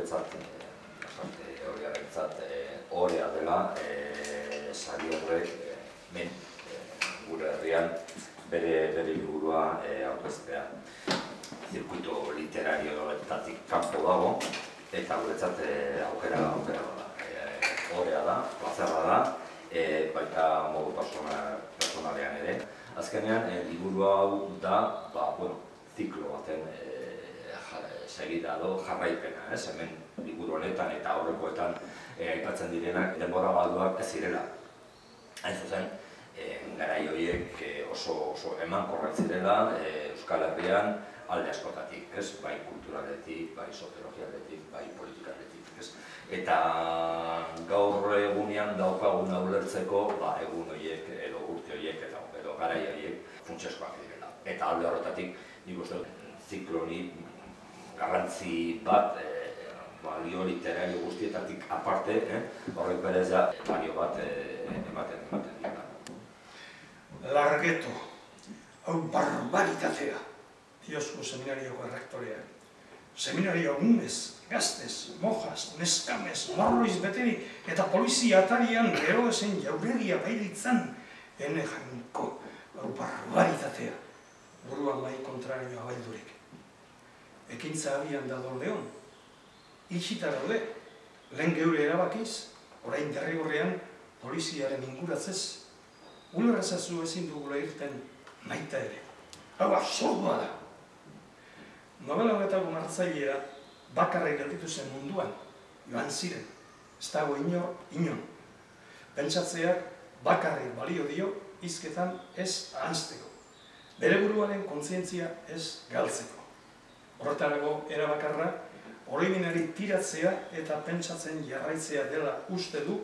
guretzat, horiarentzat, orea dela, sari horrek, gure herrian, bere liburua aurkeztea. Zirkuito literarioetatik kanpo dago, eta guretzat aukera da. Orea da, plazerra da, baita modu personalean ere. Azkenean, liburu hau da, ziklo baten segida edo jarraipena, hemen liburu honetan eta aurrekoetan aipatzen direnak denbora galduak ez zirela. Hain zuzen, garai horiek oso emankorrak zirela Euskal Herrian alde askotatik, bai kulturaletik, bai soziologialetik, bai politikaletik. Eta gaur egunean daukagun ulertzeko egun horiek edo urte horiek edo garai horiek funtsezkoak direla. Eta alde horretatik, nik uste ziklo honi garrantzi bat balio literario guztietatik aparte, horrek berez da balio bat ematen dira. Largeto, hau barbaritatea, diosku seminarioko errektoreak. Seminario umez, gaztez, mojas, neskamez, morroiz beterik eta polizia atarian gero ezen jauregia bailitzan ene jainko, hau barbaritatea, buruan mai kontrarioa baildurik. Ekintza abian dadon lehon, itxita gaude, lehen geure erabakiz, orain derrigorrean poliziaren inguratzez, ulerrezazu ezin dugula irten maita ere. Hau absurdua da. Novela honetako martzailea bakarrik gelditu zen munduan, joan ziren, ez dago inon. Pentsatzeak bakarrik balio dio hizketan ez ahanzteko, bere buruaren kontzientzia ez galtzeko. Horretarako erabakarra, oroimenari tiratzea eta pentsatzen jarraitzea dela uste du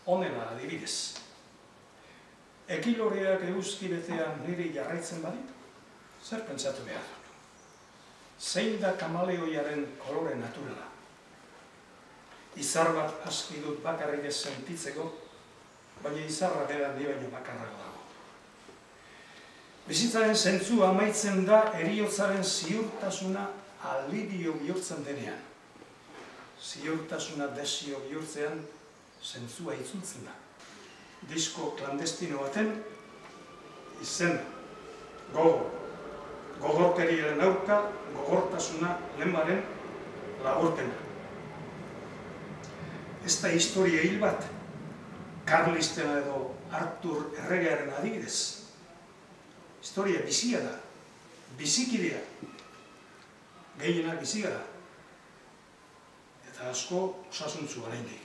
honela adibidez. Ekiloreak eguzki betean niri jarraitzen badit, zer pentsatu behar du? Zein da kamaleoiaren kolore naturala? Izar bat aski dut bakarrik ez sentitzeko, baina izarra bera ni baino bakarrago dago. Bizitzaren zentzua amaitzen da heriotzaren ziurtasuna alibio bihurtzen denean. Ziurtasuna desio bihurtzean zentzua itzultzen da. Disko klandestino baten izen gogorkeriaren aurka, gogortasuna lemaren laburpena. Ez da historia hil bat, Karlistena edo Artur erregearen adibidez. Historia bizia da, bizikidea, gehienak bizi gara, eta asko osasuntzu oraindik.